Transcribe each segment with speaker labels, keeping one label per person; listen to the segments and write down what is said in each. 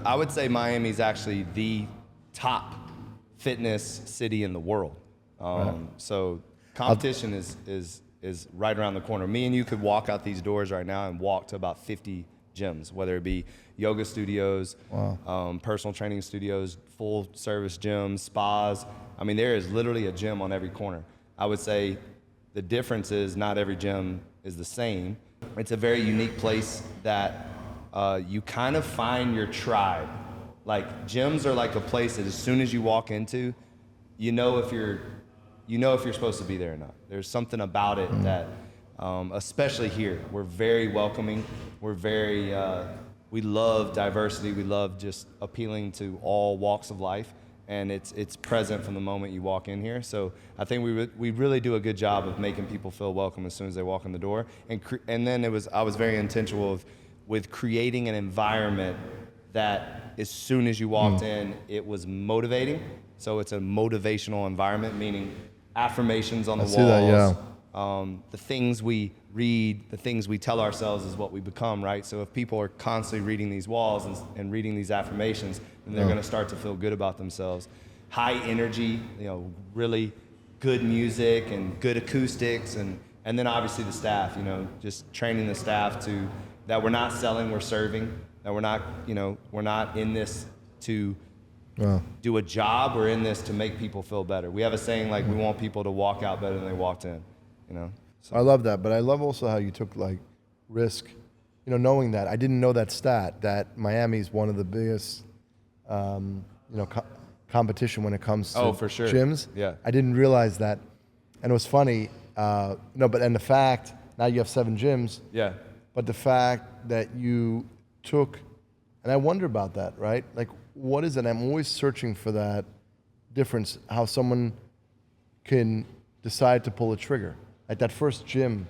Speaker 1: I would say Miami's actually the top fitness city in the world. So competition is right around the corner. Me and you could walk out these doors right now and walk to about 50 gyms, whether it be yoga studios, personal training studios, full service gyms, spas. I mean, there is literally a gym on every corner. I would say the difference is not every gym is the same. It's a very unique place that you kind of find your tribe. Like, gyms are like a place that as soon as you walk into, you know if you're supposed to be there or not. There's something about it that, especially here, we're very welcoming. We're very, we love diversity. We love just appealing to all walks of life, and it's present from the moment you walk in here. So I think we really do a good job of making people feel welcome as soon as they walk in the door. And then I was very intentional with creating an environment that as soon as you walked in, it was motivating. So it's a motivational environment, meaning affirmations on the walls.
Speaker 2: That, yeah.
Speaker 1: The things we read, the things we tell ourselves is what we become, right? So if people are constantly reading these walls and reading these affirmations, then they're going to start to feel good about themselves. High energy, really good music and good acoustics, and then obviously the staff, just training the staff that we're not selling, we're serving, that we're not in this to do a job. We're in this to make people feel better. We have a saying like, we want people to walk out better than they walked in, So.
Speaker 2: I love that, but I love also how you took risk, knowing that. I didn't know that stat, that Miami's one of the biggest, competition when it comes to
Speaker 1: for sure.
Speaker 2: gyms.
Speaker 1: Yeah.
Speaker 2: I didn't realize that. And it was funny, and the fact, now you have 7 gyms.
Speaker 1: Yeah.
Speaker 2: But the fact that you took, and I wonder about that, right? Like, what is it? I'm always searching for that difference, how someone can decide to pull a trigger. Like that first gym,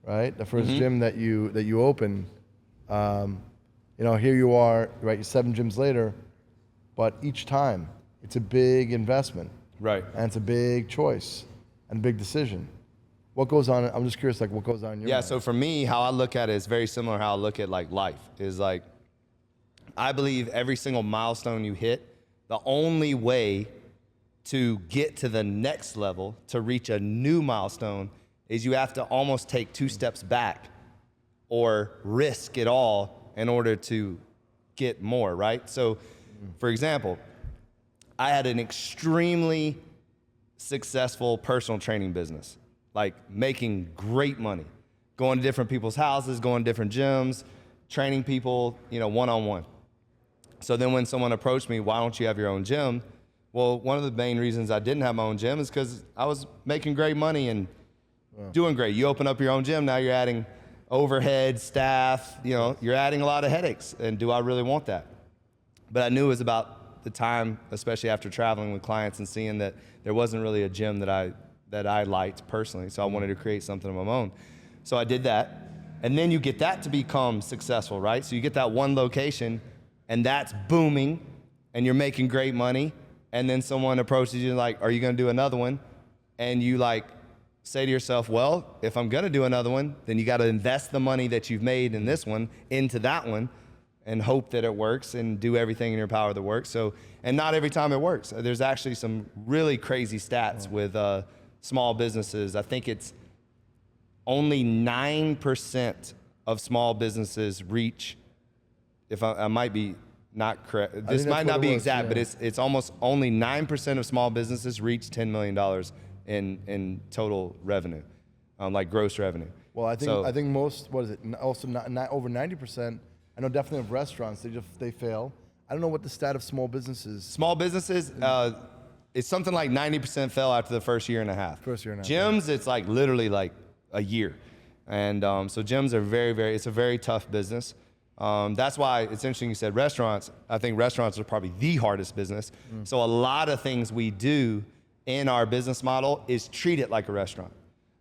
Speaker 2: right? The first gym that you open, here you are, right? You're 7 gyms later, but each time it's a big investment,
Speaker 1: right?
Speaker 2: And it's a big choice and big decision. What goes on? I'm just curious, what goes on in your mind?
Speaker 1: So for me, how I look at it is very similar to how I look at life. Is I believe every single milestone you hit, the only way to get to the next level, to reach a new milestone, is you have to almost take 2 steps back or risk it all in order to get more, right? So, for example, I had an extremely successful personal training business, making great money, going to different people's houses, going to different gyms, training people, one-on-one. So then when someone approached me, why don't you have your own gym? Well, one of the main reasons I didn't have my own gym is because I was making great money and doing great. You open up your own gym, now you're adding overhead, staff, you're adding a lot of headaches. And do I really want that? But I knew it was about the time, especially after traveling with clients and seeing that there wasn't really a gym that I liked personally. So I wanted to create something of my own. So I did that. And then you get that to become successful, right? So you get that one location and that's booming and you're making great money. And then someone approaches you are you going to do another one? And you say to yourself, well, if I'm going to do another one, then you got to invest the money that you've made in this one into that one and hope that it works and do everything in your power that works. So, and not every time it works. There's actually some really crazy stats with small businesses. I think it's only 9% of small businesses reach, if I might be not correct, this might not be exact, but it's almost only 9% of small businesses reach $10 million in total revenue, gross revenue.
Speaker 2: Well, I think most, what is it, also not over 90%, I know definitely of restaurants, they fail. I don't know what the stat of small businesses.
Speaker 1: Small businesses, it's something like 90% fail after the first year and a half. Gyms, it's literally a year. And so gyms are it's a very tough business. That's why it's interesting you said restaurants. I think restaurants are probably the hardest business. So a lot of things we do in our business model is treat it like a restaurant.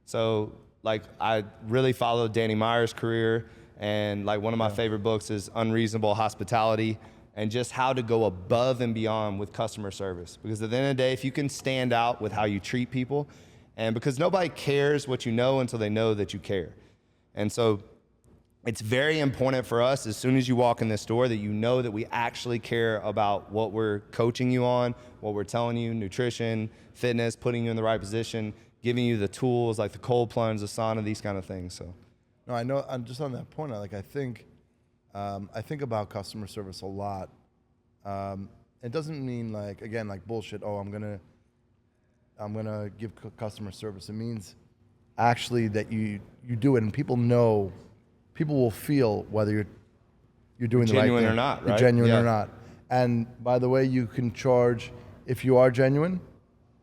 Speaker 1: So I really followed Danny Meyer's career, and one of my favorite books is Unreasonable Hospitality, and just how to go above and beyond with customer service. Because at the end of the day, if you can stand out with how you treat people, and because nobody cares what you know until they know that you care. And so it's very important for us as soon as you walk in this door that you know that we actually care about what we're coaching you on, what we're telling you, nutrition, fitness, putting you in the right position, giving you the tools like the cold plunge, the sauna, these kind of things. So,
Speaker 2: no, I know. I'm just on that point. I think about customer service a lot. It doesn't mean like bullshit. Oh, I'm gonna give customer service. It means actually that you do it, and people know. People will feel whether you're doing the right thing.
Speaker 1: Genuine or not, right?
Speaker 2: You're genuine or not. And by the way, you can charge, if you are genuine,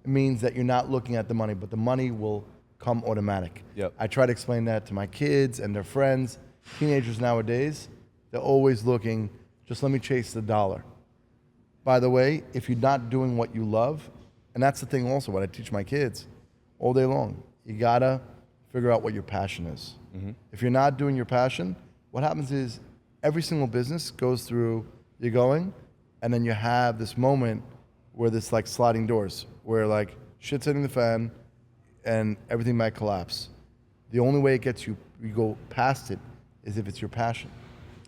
Speaker 2: it means that you're not looking at the money, but the money will come automatic.
Speaker 1: Yep.
Speaker 2: I try to explain that to my kids and their friends. Teenagers nowadays, they're always looking, just let me chase the dollar. By the way, if you're not doing what you love, and that's the thing also, what I teach my kids all day long, you gotta figure out what your passion is. Mm-hmm. If you're not doing your passion, what happens is every single business goes through, you're going, and then you have this moment where this like sliding doors, where like shit's hitting the fan and everything might collapse. The only way it gets you go past it is if it's your passion.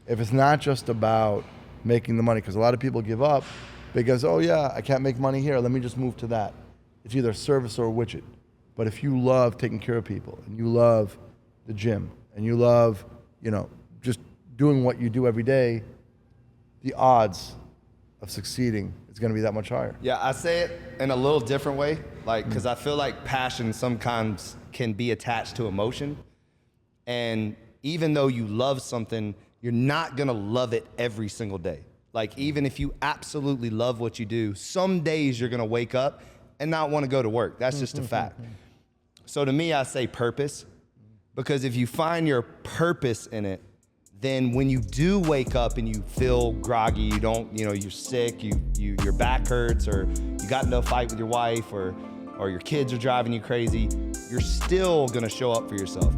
Speaker 2: If it's not just about making the money, because a lot of people give up because, oh yeah, I can't make money here, let me just move to that. It's either a service or a widget. But if you love taking care of people, and you love the gym, and you love, just doing what you do every day, the odds of succeeding is going to be that much higher.
Speaker 1: Yeah, I say it in a little different way, because I feel like passion sometimes can be attached to emotion. And even though you love something, you're not going to love it every single day. Like, even if you absolutely love what you do, some days you're going to wake up and not want to go to work. That's just a fact. So to me, I say purpose, because if you find your purpose in it, then when you do wake up and you feel groggy, you're sick, your back hurts, or you got into a fight with your wife, or your kids are driving you crazy, you're still gonna show up for yourself.